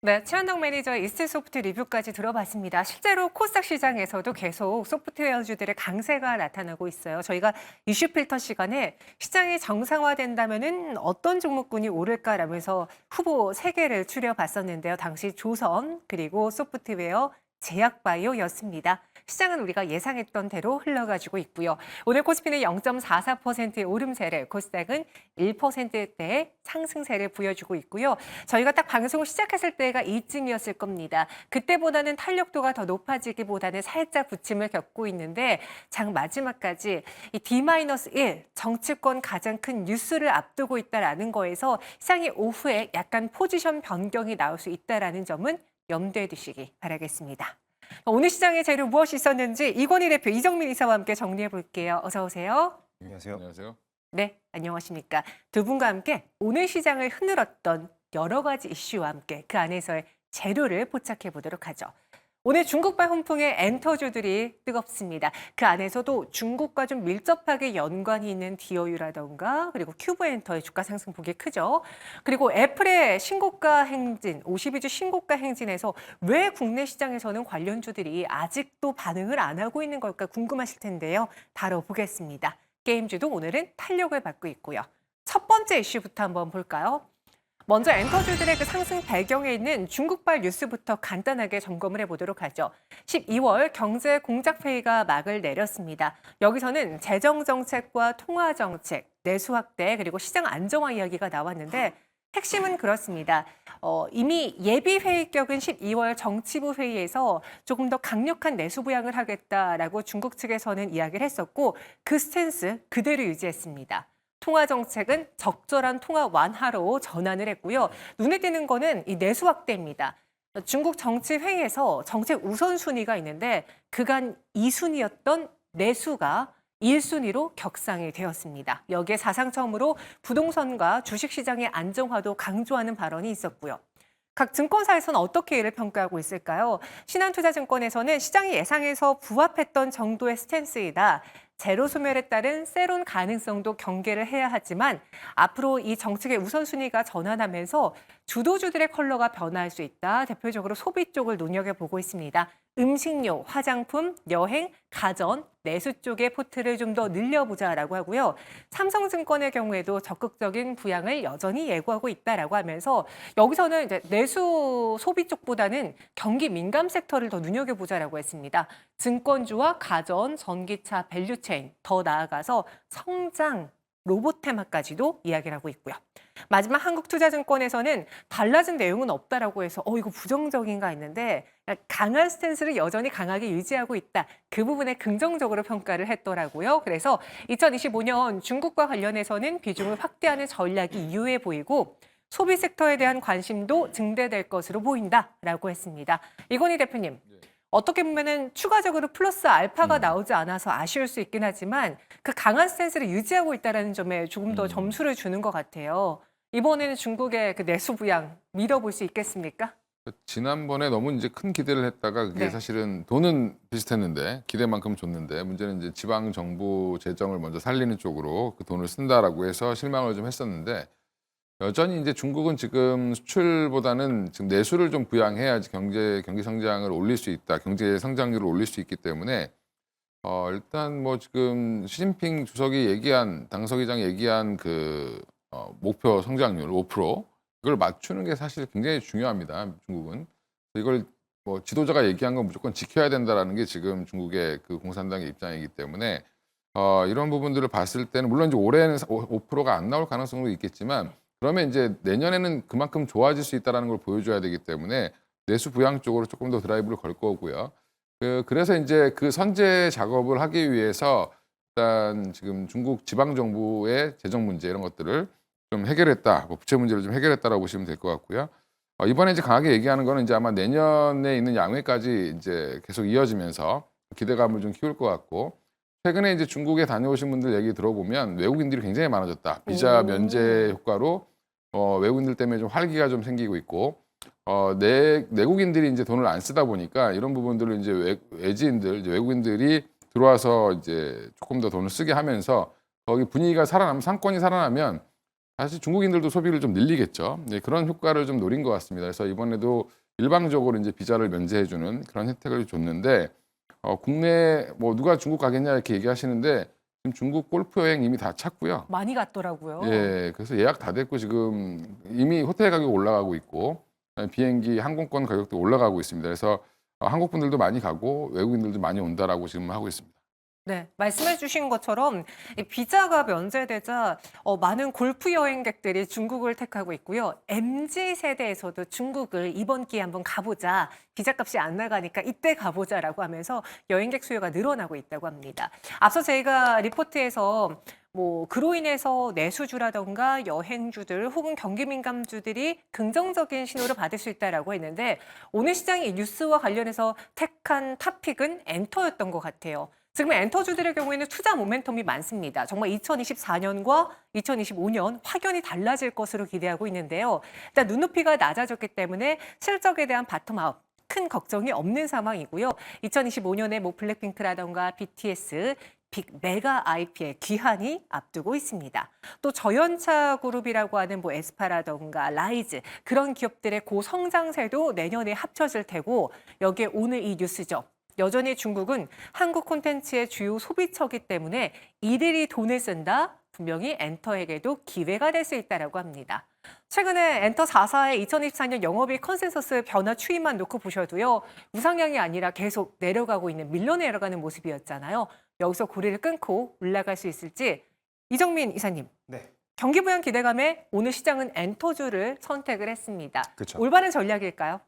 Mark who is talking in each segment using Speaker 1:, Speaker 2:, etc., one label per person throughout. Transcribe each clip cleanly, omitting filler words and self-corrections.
Speaker 1: 네, 최한덕 매니저의 이스트소프트 리뷰까지 들어봤습니다. 실제로 코스닥 시장에서도 계속 소프트웨어주들의 강세가 나타나고 있어요. 저희가 이슈 필터 시간에 시장이 정상화된다면은 어떤 종목군이 오를까라면서 후보 3개를 추려봤었는데요. 당시 조선, 그리고 소프트웨어, 제약바이오였습니다. 시장은 우리가 예상했던 대로 흘러가지고 있고요. 오늘 코스피는 0.44%의 오름세를, 코스닥은 1%대의 상승세를 보여주고 있고요. 저희가 딱 방송을 시작했을 때가 이쯤이었을 겁니다. 그때보다는 탄력도가 더 높아지기보다는 살짝 부침을 겪고 있는데 장 마지막까지 이 D-1 정치권 가장 큰 뉴스를 앞두고 있다라는 거에서 시장이 오후에 약간 포지션 변경이 나올 수 있다라는 점은 염두에 두시기 바라겠습니다. 오늘 시장의 재료 무엇이 있었는지 이건희 대표, 이정민 이사와 함께 정리해 볼게요. 어서 오세요.
Speaker 2: 안녕하세요.
Speaker 3: 안녕하세요.
Speaker 1: 네, 안녕하십니까. 두 분과 함께 오늘 시장을 흔들었던 여러 가지 이슈와 함께 그 안에서의 재료를 포착해 보도록 하죠. 오늘 중국발 훈풍의 엔터주들이 뜨겁습니다. 그 안에서도 중국과 좀 밀접하게 연관이 있는 디오유라던가 그리고 큐브엔터의 주가 상승폭이 크죠. 그리고 애플의 신고가 행진, 52주 신고가 행진에서 왜 국내 시장에서는 관련주들이 아직도 반응을 안 하고 있는 걸까 궁금하실 텐데요. 다뤄보겠습니다. 게임주도 오늘은 탄력을 받고 있고요. 첫 번째 이슈부터 한번 볼까요? 먼저 엔터주들의 그 상승 배경에 있는 중국발 뉴스부터 간단하게 점검을 해보도록 하죠. 12월 경제 공작 회의가 막을 내렸습니다. 여기서는 재정 정책과 통화 정책, 내수 확대 그리고 시장 안정화 이야기가 나왔는데 핵심은 그렇습니다. 이미 예비 회의격은 12월 정치부 회의에서 조금 더 강력한 내수 부양을 하겠다라고 중국 측에서는 이야기를 했었고 그 스탠스 그대로 유지했습니다. 통화 정책은 적절한 통화 완화로 전환을 했고요. 눈에 띄는 거는 이 내수 확대입니다. 중국 정치 회의에서 정책 우선순위가 있는데 그간 2순위였던 내수가 1순위로 격상이 되었습니다. 여기에 사상 처음으로 부동산과 주식시장의 안정화도 강조하는 발언이 있었고요. 각 증권사에서는 어떻게 이를 평가하고 있을까요? 신한투자증권에서는 시장이 예상에서 부합했던 정도의 스탠스이다. 제로 소멸에 따른 세론 가능성도 경계를 해야 하지만 앞으로 이 정책의 우선순위가 전환하면서 주도주들의 컬러가 변화할 수 있다. 대표적으로 소비 쪽을 눈여겨보고 있습니다. 음식료, 화장품, 여행, 가전, 내수 쪽의 포트를 좀 더 늘려보자라고 하고요. 삼성증권의 경우에도 적극적인 부양을 여전히 예고하고 있다라고 하면서 여기서는 이제 내수 소비 쪽보다는 경기 민감 섹터를 더 눈여겨보자라고 했습니다. 증권주와 가전, 전기차, 밸류체인, 더 나아가서 성장, 로봇 테마까지도 이야기를 하고 있고요. 마지막 한국투자증권에서는 달라진 내용은 없다라고 해서 이거 부정적인가 했는데 강한 스탠스를 여전히 강하게 유지하고 있다. 그 부분에 긍정적으로 평가를 했더라고요. 그래서 2025년 중국과 관련해서는 비중을 확대하는 전략이 유효해 보이고 소비 섹터에 대한 관심도 증대될 것으로 보인다라고 했습니다. 이건희 대표님. 어떻게 보면은 추가적으로 플러스 알파가 나오지 않아서 아쉬울 수 있긴 하지만 그 강한 스탠스를 유지하고 있다는 점에 조금 더 점수를 주는 것 같아요. 이번에는 중국의 그 내수 부양 믿어볼 수 있겠습니까?
Speaker 3: 지난번에 너무 이제 큰 기대를 했다가 그게
Speaker 1: 네.
Speaker 3: 사실은 돈은 비슷했는데 기대만큼 줬는데 문제는 이제 지방 정부 재정을 먼저 살리는 쪽으로 그 돈을 쓴다라고 해서 실망을 좀 했었는데 여전히 이제 중국은 지금 수출보다는 지금 내수를 좀 부양해야지 경기 성장을 올릴 수 있다. 경제 성장률을 올릴 수 있기 때문에 일단 뭐 지금 시진핑 주석이 얘기한 당서기장이 얘기한 그 목표 성장률 5% 이걸 맞추는 게 사실 굉장히 중요합니다. 중국은 이걸 뭐 지도자가 얘기한 건 무조건 지켜야 된다라는 게 지금 중국의 그 공산당의 입장이기 때문에 이런 부분들을 봤을 때는 물론 이제 올해는 5%가 안 나올 가능성도 있겠지만 그러면 이제 내년에는 그만큼 좋아질 수 있다라는 걸 보여줘야 되기 때문에 내수 부양 쪽으로 조금 더 드라이브를 걸 거고요. 그래서 이제 그 선제 작업을 하기 위해서 일단 지금 중국 지방 정부의 재정 문제 이런 것들을 좀 해결했다, 뭐 부채 문제를 좀 해결했다라고 보시면 될 것 같고요. 이번에 이제 강하게 얘기하는 거는 이제 아마 내년에 있는 양회까지 이제 계속 이어지면서 기대감을 좀 키울 것 같고 최근에 이제 중국에 다녀오신 분들 얘기 들어보면 외국인들이 굉장히 많아졌다. 비자 면제 효과로 외국인들 때문에 좀 활기가 좀 생기고 있고 내국인들이 이제 돈을 안 쓰다 보니까 이런 부분들을 이제 외지인들, 이제 외국인들이 들어와서 이제 조금 더 돈을 쓰게 하면서 거기 분위기가 살아나면 상권이 살아나면 사실 중국인들도 소비를 좀 늘리겠죠. 네, 그런 효과를 좀 노린 것 같습니다. 그래서 이번에도 일방적으로 이제 비자를 면제해주는 그런 혜택을 줬는데 국내 뭐 누가 중국 가겠냐 이렇게 얘기하시는데 지금 중국 골프 여행 이미 다 찼고요.
Speaker 1: 많이 갔더라고요.
Speaker 3: 예, 그래서 예약 다 됐고 지금 이미 호텔 가격 올라가고 있고 비행기 항공권 가격도 올라가고 있습니다. 그래서 한국 분들도 많이 가고 외국인들도 많이 온다라고 지금 하고 있습니다.
Speaker 1: 네, 말씀해 주신 것처럼 이 비자가 면제되자 많은 골프 여행객들이 중국을 택하고 있고요. MZ 세대에서도 중국을 이번 기회에 한번 가보자. 비자값이 안 나가니까 이때 가보자라고 하면서 여행객 수요가 늘어나고 있다고 합니다. 앞서 저희가 리포트에서 뭐 그로 인해서 내수주라던가 여행주들 혹은 경기 민감주들이 긍정적인 신호를 받을 수 있다라고 했는데 오늘 시장이 이 뉴스와 관련해서 택한 탑픽은 엔터였던 것 같아요. 지금 엔터주들의 경우에는 투자 모멘텀이 많습니다. 정말 2024년과 2025년 확연히 달라질 것으로 기대하고 있는데요. 일단 눈높이가 낮아졌기 때문에 실적에 대한 바텀아웃 큰 걱정이 없는 상황이고요. 2025년에 뭐 블랙핑크라던가 BTS, 빅 메가 IP의 귀환이 앞두고 있습니다. 또 저연차 그룹이라고 하는 뭐 에스파라던가 라이즈 그런 기업들의 고성장세도 내년에 합쳐질 테고 여기에 오늘 이 뉴스죠. 여전히 중국은 한국 콘텐츠의 주요 소비처이기 때문에 이들이 돈을 쓴다. 분명히 엔터에게도 기회가 될 수 있다고 합니다. 최근에 엔터 4사의 2024년 영업이익 컨센서스 변화 추이만 놓고 보셔도요. 우상향이 아니라 계속 내려가고 있는 밀려 내려가는 모습이었잖아요. 여기서 고리를 끊고 올라갈 수 있을지 이정민 이사님.
Speaker 2: 네.
Speaker 1: 경기 부양 기대감에 오늘 시장은 엔터주를 선택을 했습니다.
Speaker 2: 그쵸.
Speaker 1: 올바른 전략일까요?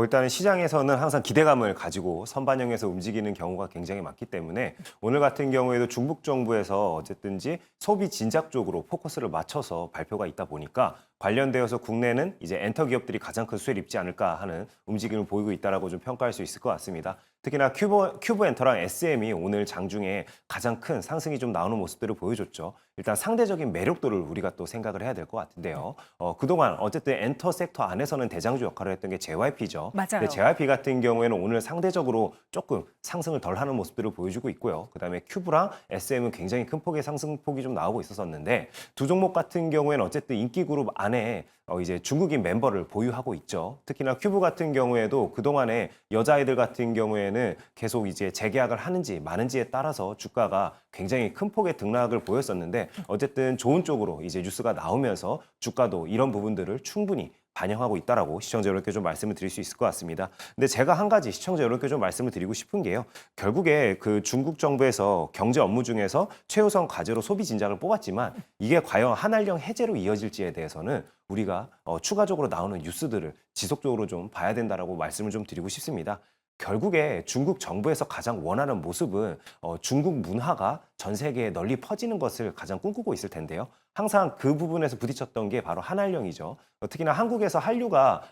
Speaker 2: 일단은 시장에서는 항상 기대감을 가지고 선반영해서 움직이는 경우가 굉장히 많기 때문에 오늘 같은 경우에도 중국 정부에서 어쨌든지 소비 진작 쪽으로 포커스를 맞춰서 발표가 있다 보니까 관련되어서 국내는 이제 엔터 기업들이 가장 큰 수혜를 입지 않을까 하는 움직임을 보이고 있다라고 좀 평가할 수 있을 것 같습니다. 특히나 큐브 엔터랑 SM이 오늘 장중에 가장 큰 상승이 좀 나오는 모습들을 보여줬죠. 일단 상대적인 매력도를 우리가 또 생각을 해야 될 것 같은데요. 그동안 어쨌든 엔터 섹터 안에서는 대장주 역할을 했던 게 JYP죠.
Speaker 1: 맞아요.
Speaker 2: 근데 JYP 같은 경우에는 오늘 상대적으로 조금 상승을 덜 하는 모습들을 보여주고 있고요. 그다음에 큐브랑 SM은 굉장히 큰 폭의 상승폭이 좀 나오고 있었는데 두 종목 같은 경우에는 어쨌든 인기 그룹 안에 이제 중국인 멤버를 보유하고 있죠. 특히나 큐브 같은 경우에도 그동안에 여자아이들 같은 경우에는 계속 이제 재계약을 하는지 마는지에 따라서 주가가 굉장히 큰 폭의 등락을 보였었는데 어쨌든 좋은 쪽으로 이제 뉴스가 나오면서 주가도 이런 부분들을 충분히 반영하고 있다라고 시청자 여러분께 좀 말씀을 드릴 수 있을 것 같습니다. 근데 제가 한 가지 시청자 여러분께 좀 말씀을 드리고 싶은 게요. 결국에 그 중국 정부에서 경제 업무 중에서 최우선 과제로 소비 진작을 뽑았지만 이게 과연 한한령 해제로 이어질지에 대해서는 우리가 추가적으로 나오는 뉴스들을 지속적으로 좀 봐야 된다라고 말씀을 좀 드리고 싶습니다. 결국에 중국 정부에서 가장 원하는 모습은 중국 문화가 전 세계에 널리 퍼지는 것을 가장 꿈꾸고 있을 텐데요. 항상 그 부분에서 부딪혔던 게 바로 한한령이죠. 특히나 한국에서 한류가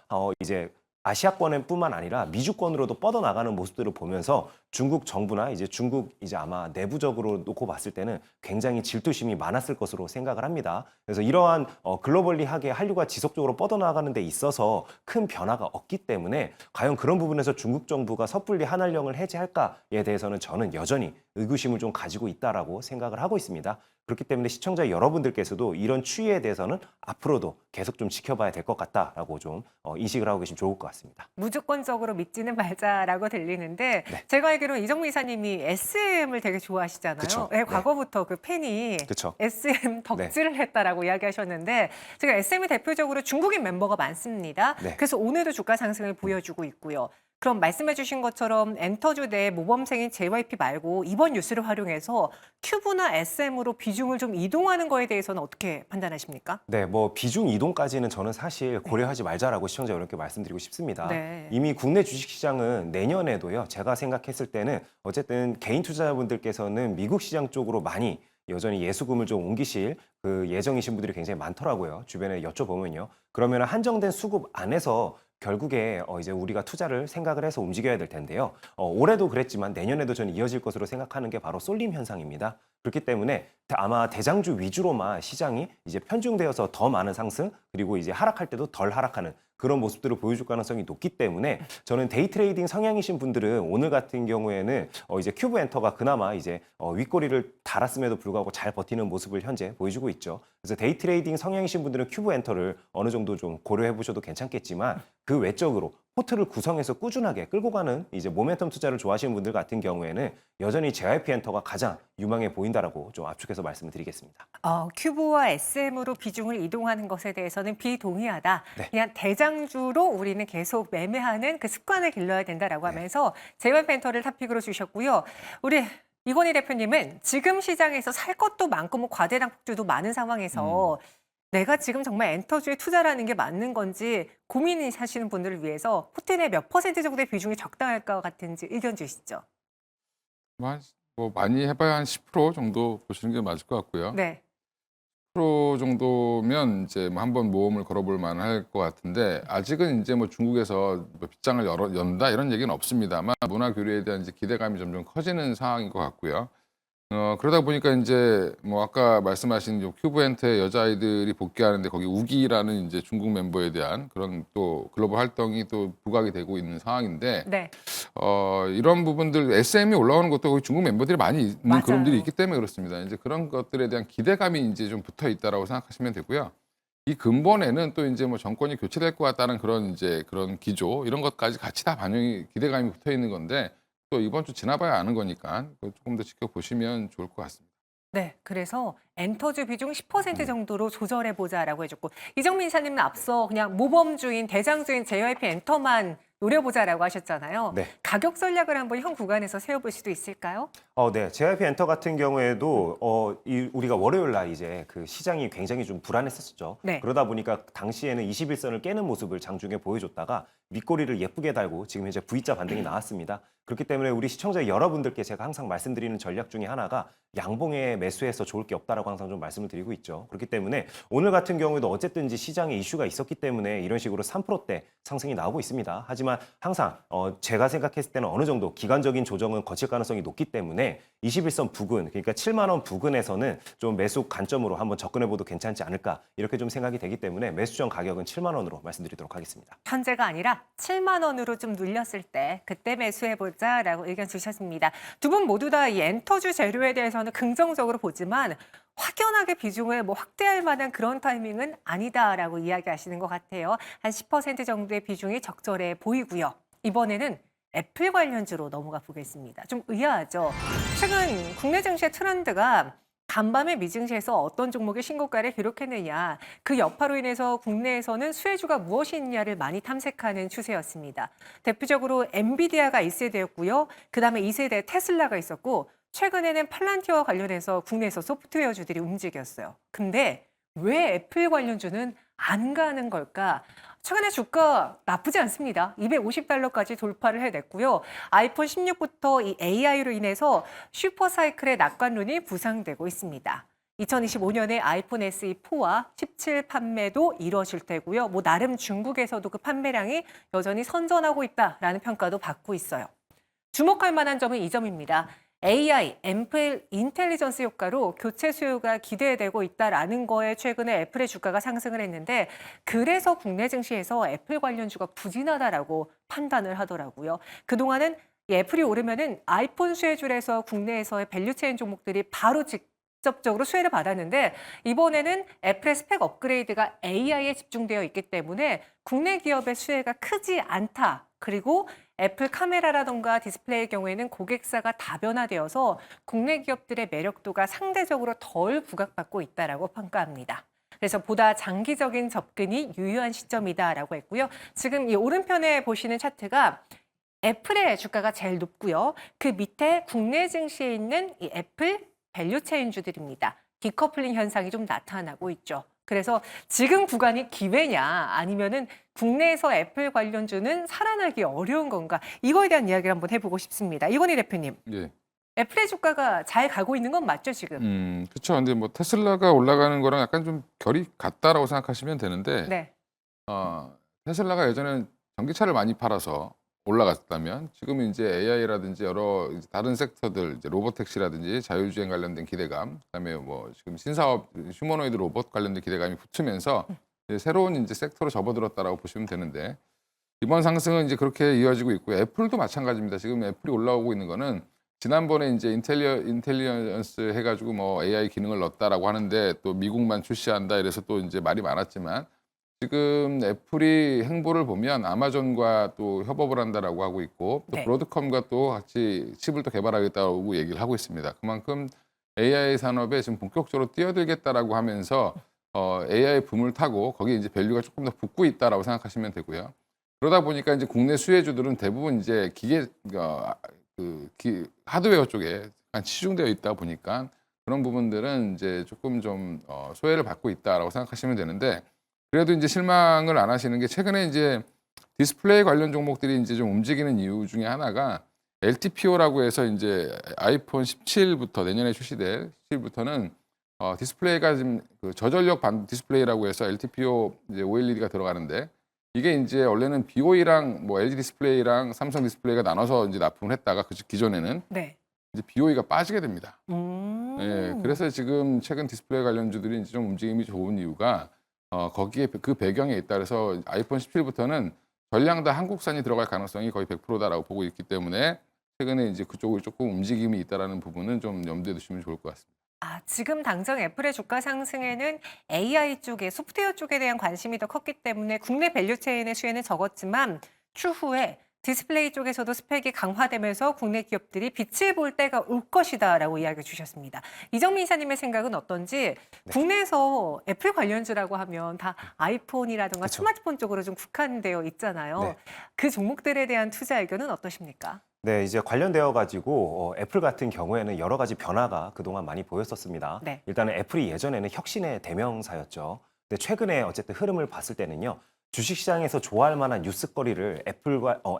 Speaker 2: 이제 아시아권뿐만 아니라 미주권으로도 뻗어나가는 모습들을 보면서 중국 정부나 이제 중국 이제 아마 내부적으로 놓고 봤을 때는 굉장히 질투심이 많았을 것으로 생각을 합니다. 그래서 이러한 글로벌리하게 한류가 지속적으로 뻗어나가는 데 있어서 큰 변화가 없기 때문에 과연 그런 부분에서 중국 정부가 섣불리 한한령을 해제할까에 대해서는 저는 여전히 의구심을 좀 가지고 있다라고 생각을 하고 있습니다. 그렇기 때문에 시청자 여러분들께서도 이런 추이에 대해서는 앞으로도 계속 좀 지켜봐야 될 것 같다라고 좀 인식을 하고 계시면 좋을 것 같습니다.
Speaker 1: 무조건적으로 믿지는 말자라고 들리는데
Speaker 2: 네.
Speaker 1: 제가 알기로는 이정미 이사님이 SM을 되게 좋아하시잖아요.
Speaker 2: 그쵸.
Speaker 1: 네,
Speaker 2: 네.
Speaker 1: 과거부터 그 팬이
Speaker 2: 그쵸.
Speaker 1: SM 덕질을 했다라고 이야기하셨는데 지금 SM이 대표적으로 중국인 멤버가 많습니다.
Speaker 2: 네.
Speaker 1: 그래서 오늘도 주가 상승을 보여주고 있고요. 그럼 말씀해 주신 것처럼 엔터주 내 모범생인 JYP 말고 이번 뉴스를 활용해서 큐브나 SM으로 비중을 좀 이동하는 거에 대해서는 어떻게 판단하십니까?
Speaker 2: 네, 뭐 비중 이동까지는 저는 사실 고려하지 말자라고 시청자 여러분께 말씀드리고 싶습니다.
Speaker 1: 네.
Speaker 2: 이미 국내 주식시장은 내년에도요. 제가 생각했을 때는 어쨌든 개인 투자자분들께서는 미국 시장 쪽으로 많이 여전히 예수금을 좀 옮기실 그 예정이신 분들이 굉장히 많더라고요. 주변에 여쭤보면요. 그러면 한정된 수급 안에서 결국에 이제 우리가 투자를 생각을 해서 움직여야 될 텐데요. 올해도 그랬지만 내년에도 저는 이어질 것으로 생각하는 게 바로 쏠림 현상입니다. 그렇기 때문에 아마 대장주 위주로만 시장이 이제 편중되어서 더 많은 상승 그리고 이제 하락할 때도 덜 하락하는 그런 모습들을 보여줄 가능성이 높기 때문에 저는 데이 트레이딩 성향이신 분들은 오늘 같은 경우에는 이제 큐브 엔터가 그나마 이제 윗꼬리를 달았음에도 불구하고 잘 버티는 모습을 현재 보여주고 있죠. 그래서 데이 트레이딩 성향이신 분들은 큐브 엔터를 어느 정도 좀 고려해 보셔도 괜찮겠지만 그 외적으로 포트를 구성해서 꾸준하게 끌고 가는 이제 모멘텀 투자를 좋아하시는 분들 같은 경우에는 여전히 JYP 엔터가 가장 유망해 보인다라고 좀 압축해서 말씀을 드리겠습니다.
Speaker 1: 큐브와 SM으로 비중을 이동하는 것에 대해서는 비동의하다.
Speaker 2: 네.
Speaker 1: 그냥 대장주로 우리는 계속 매매하는 그 습관을 길러야 된다라고 하면서 JYP 엔터를 탑픽으로 주셨고요. 우리 이건희 대표님은 지금 시장에서 살 것도 많고 뭐 과대량 폭주도 많은 상황에서 내가 지금 정말 엔터주에 투자라는 게 맞는 건지 고민이 사시는 분들을 위해서 포트 내 몇 퍼센트 정도의 비중이 적당할 것 같은지 의견 주시죠.
Speaker 3: 뭐 많이 해봐야 한 10% 정도 보시는 게 맞을 것 같고요.
Speaker 1: 네.
Speaker 3: 10% 정도면 이제 뭐 한번 모험을 걸어볼 만할 것 같은데 아직은 이제 뭐 중국에서 뭐 빗장을 연다 이런 얘기는 없습니다만 문화 교류에 대한 이제 기대감이 점점 커지는 상황인 것 같고요. 그러다 보니까 이제 뭐 아까 말씀하신 큐브엔트의 여자아이들이 복귀하는데 거기 우기라는 이제 중국 멤버에 대한 그런 또 글로벌 활동이 또 부각이 되고 있는 상황인데
Speaker 1: 네.
Speaker 3: 이런 부분들 SM이 올라오는 것도 거기 중국 멤버들이 많이 있는
Speaker 1: 맞아요.
Speaker 3: 그룹들이 있기 때문에 그렇습니다. 이제 그런 것들에 대한 기대감이 이제 좀 붙어 있다라고 생각하시면 되고요. 이 근본에는 또 이제 뭐 정권이 교체될 것 같다는 그런 이제 그런 기조 이런 것까지 같이 다 반영이 기대감이 붙어 있는 건데 또 이번 주 지나봐야 아는 거니까 조금 더 지켜보시면 좋을 것 같습니다.
Speaker 1: 네, 그래서 엔터주 비중 10% 정도로 조절해 보자라고 해줬고 이정민 이사님은 앞서 그냥 모범주인 대장주인 JYP 엔터만 노려보자라고 하셨잖아요.
Speaker 2: 네.
Speaker 1: 가격 전략을 한번 현 구간에서 세워볼 수도 있을까요?
Speaker 2: 네. JYP 엔터 같은 경우에도 우리가 월요일 날 이제 그 시장이 굉장히 좀 불안했었죠.
Speaker 1: 네.
Speaker 2: 그러다 보니까 당시에는 21선을 깨는 모습을 장중에 보여줬다가 윗꼬리를 예쁘게 달고 지금 현재 V자 반등이 나왔습니다. 그렇기 때문에 우리 시청자 여러분들께 제가 항상 말씀드리는 전략 중에 하나가 양봉에 매수해서 좋을 게 없다라고 항상 좀 말씀을 드리고 있죠. 그렇기 때문에 오늘 같은 경우에도 어쨌든지 시장에 이슈가 있었기 때문에 이런 식으로 3%대 상승이 나오고 있습니다. 하지만 항상 제가 생각했을 때는 어느 정도 기간적인 조정은 거칠 가능성이 높기 때문에 21선 부근, 그러니까 7만 원 부근에서는 좀 매수 관점으로 한번 접근해봐도 괜찮지 않을까 이렇게 좀 생각이 되기 때문에 매수전 가격은 7만 원으로 말씀드리도록 하겠습니다.
Speaker 1: 현재가 아니라 7만 원으로 좀 눌렸을 때 그때 매수해보자라고 의견 주셨습니다. 두 분 모두 다 이 엔터주 재료에 대해서는 긍정적으로 보지만 확연하게 비중을 뭐 확대할 만한 그런 타이밍은 아니다라고 이야기하시는 것 같아요. 한 10% 정도의 비중이 적절해 보이고요. 이번에는 애플 관련주로 넘어가 보겠습니다. 좀 의아하죠. 최근 국내 증시의 트렌드가 간밤에 미증시에서 어떤 종목의 신고가를 기록했느냐, 그 여파로 인해서 국내에서는 수혜주가 무엇이 있냐를 많이 탐색하는 추세였습니다. 대표적으로 엔비디아가 1세대였고요. 그다음에 2세대 테슬라가 있었고 최근에는 팔란티어와 관련해서 국내에서 소프트웨어주들이 움직였어요. 근데 왜 애플 관련주는 안 가는 걸까? 최근에 주가 나쁘지 않습니다. 250달러까지 돌파를 해냈고요. 아이폰 16부터 이 AI로 인해서 슈퍼사이클의 낙관론이 부상되고 있습니다. 2025년에 아이폰 SE4와 17 판매도 이뤄질 테고요. 뭐 나름 중국에서도 그 판매량이 여전히 선전하고 있다라는 평가도 받고 있어요. 주목할 만한 점은 이 점입니다. AI, 앰플 인텔리전스 효과로 교체 수요가 기대되고 있다라는 거에 최근에 애플의 주가가 상승을 했는데 그래서 국내 증시에서 애플 관련주가 부진하다라고 판단을 하더라고요. 그동안은 이 애플이 오르면은 아이폰 수혜줄에서 국내에서의 밸류체인 종목들이 바로 직접적으로 수혜를 받았는데 이번에는 애플의 스펙 업그레이드가 AI에 집중되어 있기 때문에 국내 기업의 수혜가 크지 않다. 그리고 애플 카메라라던가 디스플레이의 경우에는 고객사가 다변화되어서 국내 기업들의 매력도가 상대적으로 덜 부각받고 있다라고 평가합니다. 그래서 보다 장기적인 접근이 유효한 시점이다라고 했고요. 지금 이 오른편에 보시는 차트가 애플의 주가가 제일 높고요. 그 밑에 국내 증시에 있는 이 애플 밸류체인주들입니다. 디커플링 현상이 좀 나타나고 있죠. 그래서 지금 구간이 기회냐 아니면은 국내에서 애플 관련주는 살아나기 어려운 건가 이거에 대한 이야기를 한번 해보고 싶습니다. 이건희 대표님.
Speaker 3: 예.
Speaker 1: 애플의 주가가 잘 가고 있는 건 맞죠 지금?
Speaker 3: 그렇죠. 근데 뭐 테슬라가 올라가는 거랑 약간 좀 결이 같다라고 생각하시면 되는데
Speaker 1: 네.
Speaker 3: 테슬라가 예전에 전기차를 많이 팔아서 올라갔다면 지금 이제 AI라든지 여러 이제 다른 섹터들 이제 로보택시라든지 자율주행 관련된 기대감, 그다음에 뭐 지금 신사업 휴머노이드 로봇 관련된 기대감이 붙으면서 이제 새로운 이제 섹터로 접어들었다라고 보시면 되는데 이번 상승은 이제 그렇게 이어지고 있고요. 애플도 마찬가지입니다. 지금 애플이 올라오고 있는 거는 지난번에 이제 인텔리전스 해가지고 뭐 AI 기능을 넣었다라고 하는데 또 미국만 출시한다 이래서 또 이제 말이 많았지만 지금 애플이 행보를 보면 아마존과 또 협업을 한다라고 하고 있고 또
Speaker 1: 네.
Speaker 3: 브로드컴과 또 같이 칩을 또 개발하겠다고 얘기를 하고 있습니다. 그만큼 AI 산업에 지금 본격적으로 뛰어들겠다라고 하면서 AI 붐을 타고 거기에 이제 밸류가 조금 더 붙고 있다라고 생각하시면 되고요. 그러다 보니까 이제 국내 수혜주들은 대부분 이제 하드웨어 쪽에 약간 치중되어 있다 보니까 그런 부분들은 이제 조금 좀 소외를 받고 있다라고 생각하시면 되는데 그래도 이제 실망을 안 하시는 게 최근에 이제 디스플레이 관련 종목들이 이제 좀 움직이는 이유 중에 하나가 LTPO라고 해서 이제 아이폰 17부터 내년에 출시될 17부터는 디스플레이가 지금 그 저전력 반 디스플레이라고 해서 LTPO 이제 OLED가 들어가는데 이게 이제 원래는 BOE랑 뭐 LG 디스플레이랑 삼성 디스플레이가 나눠서 이제 납품을 했다가 그 기존에는
Speaker 1: 네.
Speaker 3: 이제 BOE가 빠지게 됩니다.
Speaker 1: 음.
Speaker 3: 예, 그래서 지금 최근 디스플레이 관련주들이 이제 좀 움직임이 좋은 이유가 거기에 그 배경에 있다. 그래서 아이폰 17부터는 전량 다 한국산이 들어갈 가능성이 거의 100%다라고 보고 있기 때문에 최근에 이제 그쪽으로 조금 움직임이 있다라는 부분은 좀 염두에 두시면 좋을 것 같습니다.
Speaker 1: 지금 당장 애플의 주가 상승에는 AI 쪽에 소프트웨어 쪽에 대한 관심이 더 컸기 때문에 국내 밸류체인의 수혜는 적었지만 추후에 디스플레이 쪽에서도 스펙이 강화되면서 국내 기업들이 빛을 볼 때가 올 것이다라고 이야기 주셨습니다. 이정민 이사님의 생각은 어떤지 국내에서 애플 관련주라고 하면 다 아이폰이라든가
Speaker 2: 그쵸.
Speaker 1: 스마트폰 쪽으로 좀 국한되어 있잖아요.
Speaker 2: 네.
Speaker 1: 그 종목들에 대한 투자 의견은 어떠십니까?
Speaker 2: 네, 이제 관련되어 가지고 애플 같은 경우에는 여러 가지 변화가 그동안 많이 보였었습니다.
Speaker 1: 네.
Speaker 2: 일단은 애플이 예전에는 혁신의 대명사였죠. 근데 최근에 어쨌든 흐름을 봤을 때는요. 주식시장에서 좋아할 만한 뉴스거리를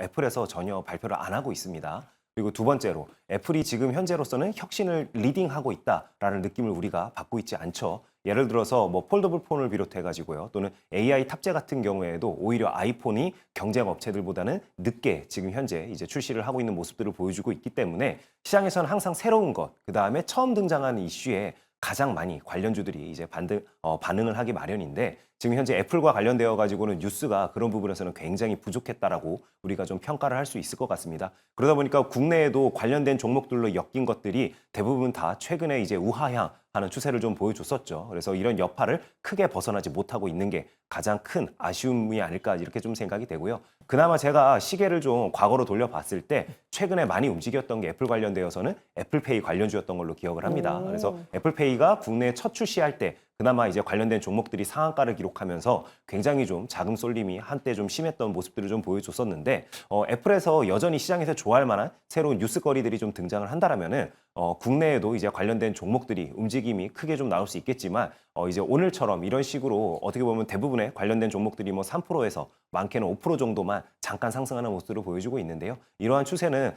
Speaker 2: 애플에서 전혀 발표를 안 하고 있습니다. 그리고 두 번째로 애플이 지금 현재로서는 혁신을 리딩하고 있다라는 느낌을 우리가 받고 있지 않죠. 예를 들어서 뭐 폴더블 폰을 비롯해 가지고요. 또는 AI 탑재 같은 경우에도 오히려 아이폰이 경쟁 업체들보다는 늦게 지금 현재 이제 출시를 하고 있는 모습들을 보여주고 있기 때문에 시장에서는 항상 새로운 것, 그다음에 처음 등장하는 이슈에 가장 많이 관련주들이 이제 반응을 하기 마련인데 지금 현재 애플과 관련되어 가지고는 뉴스가 그런 부분에서는 굉장히 부족했다라고 우리가 좀 평가를 할 수 있을 것 같습니다. 그러다 보니까 국내에도 관련된 종목들로 엮인 것들이 대부분 다 최근에 이제 우하향 하는 추세를 좀 보여줬었죠. 그래서 이런 여파를 크게 벗어나지 못하고 있는 게 가장 큰 아쉬움이 아닐까 이렇게 좀 생각이 되고요. 그나마 제가 시계를 좀 과거로 돌려봤을 때 최근에 많이 움직였던 게 애플 관련되어서는 애플페이 관련주였던 걸로 기억을 합니다.
Speaker 1: 오.
Speaker 2: 그래서 애플페이가 국내에 첫 출시할 때 그나마 이제 관련된 종목들이 상한가를 기록하면서 굉장히 좀 자금 쏠림이 한때 좀 심했던 모습들을 좀 보여줬었는데 애플에서 여전히 시장에서 좋아할 만한 새로운 뉴스거리들이 좀 등장을 한다라면은 국내에도 이제 관련된 종목들이 움직임이 크게 좀 나올 수 있겠지만 이제 오늘처럼 이런 식으로 어떻게 보면 대부분의 관련된 종목들이 뭐 3%에서 많게는 5% 정도만 잠깐 상승하는 모습을 보여주고 있는데요. 이러한 추세는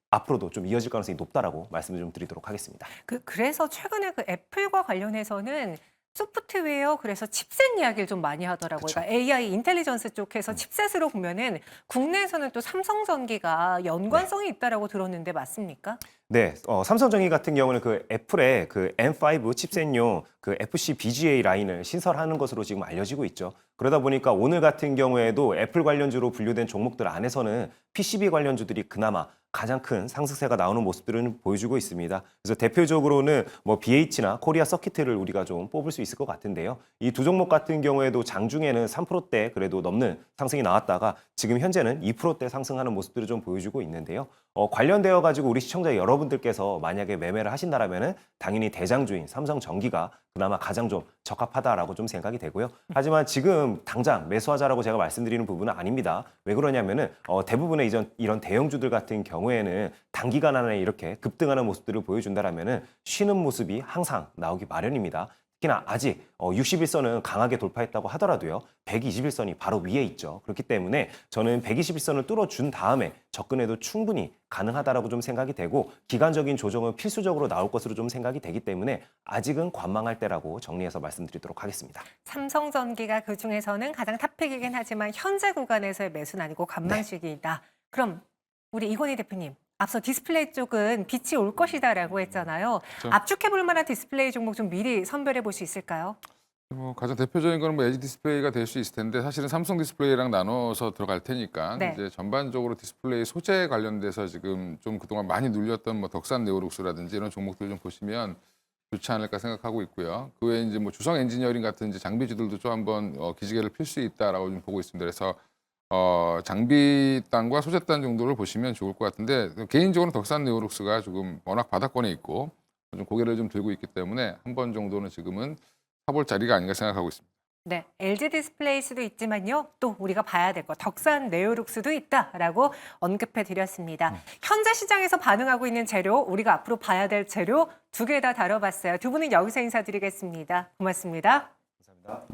Speaker 2: 앞으로도 좀 이어질 가능성이 높다라고 말씀을 좀 드리도록 하겠습니다.
Speaker 1: 그래서 최근에 그 애플과 관련해서는 소프트웨어 그래서 칩셋 이야기를 좀 많이 하더라고요.
Speaker 2: 그쵸.
Speaker 1: 그러니까 AI 인텔리전스 쪽에서 칩셋으로 보면은 국내에서는 또 삼성전기가 연관성이 있다라고 들었는데 맞습니까?
Speaker 2: 네, 삼성전기 같은 경우는 그 애플의 그 M5 칩셋용 그 FC BGA 라인을 신설하는 것으로 지금 알려지고 있죠. 그러다 보니까 오늘 같은 경우에도 애플 관련주로 분류된 종목들 안에서는 PCB 관련주들이 그나마 가장 큰 상승세가 나오는 모습들은 보여주고 있습니다. 그래서 대표적으로는 뭐 BH나 코리아 서키트를 우리가 좀 뽑을 수 있을 것 같은데요. 이 두 종목 같은 경우에도 장중에는 3%대 그래도 넘는 상승이 나왔다가 지금 현재는 2%대 상승하는 모습들을 좀 보여주고 있는데요. 관련되어 가지고 우리 시청자 여러분들께서 만약에 매매를 하신다라면은 당연히 대장주인 삼성전기가 그나마 가장 좀 적합하다라고 좀 생각이 되고요. 하지만 지금 당장 매수하자라고 제가 말씀드리는 부분은 아닙니다. 왜 그러냐면은 대부분의 이런 대형주들 같은 경우에는 단기간 안에 이렇게 급등하는 모습들을 보여준다라면은 쉬는 모습이 항상 나오기 마련입니다. 특히나 아직 61선은 강하게 돌파했다고 하더라도요. 121선이 바로 위에 있죠. 그렇기 때문에 저는 121선을 뚫어준 다음에 접근해도 충분히 가능하다라고 좀 생각이 되고 기간적인 조정은 필수적으로 나올 것으로 좀 생각이 되기 때문에 아직은 관망할 때라고 정리해서 말씀드리도록 하겠습니다.
Speaker 1: 삼성전기가 그중에서는 가장 탑픽이긴 하지만 현재 구간에서의 매수는 아니고 관망식이다. 그럼 우리 이건희 대표님, 앞서 디스플레이 쪽은 빛이 올 것이다라고 했잖아요.
Speaker 3: 그렇죠.
Speaker 1: 압축해볼 만한 디스플레이 종목 좀 미리 선별해 볼 수 있을까요?
Speaker 3: 뭐 가장 대표적인 거는 뭐 LG 디스플레이가 될 수 있을 텐데 사실은 삼성 디스플레이랑 나눠서 들어갈 테니까
Speaker 1: 네.
Speaker 3: 이제 전반적으로 디스플레이 소재 관련돼서 지금 좀 그동안 많이 눌렸던 뭐 덕산 네오룩스라든지 이런 종목들 좀 보시면 좋지 않을까 생각하고 있고요. 그 외에 이제 뭐 주성 엔지니어링 같은 이제 장비주들도 좀 한번 기지개를 필 수 있다라고 좀 보고 있습니다. 그래서 장비 단과 소재 단 정도를 보시면 좋을 것 같은데 개인적으로 덕산 네오룩스가 조금 워낙 바닥권에 있고 좀 고개를 좀 들고 있기 때문에 한 번 정도는 지금은 사볼 자리가 아닌가 생각하고 있습니다.
Speaker 1: 네, LG 디스플레이 수도 있지만요. 또 우리가 봐야 될 거 덕산 네오룩스도 있다라고 언급해 드렸습니다. 현재 시장에서 반응하고 있는 재료, 우리가 앞으로 봐야 될 재료 두 개 다 다뤄봤어요. 두 분은 여기서 인사드리겠습니다. 고맙습니다.
Speaker 2: 감사합니다.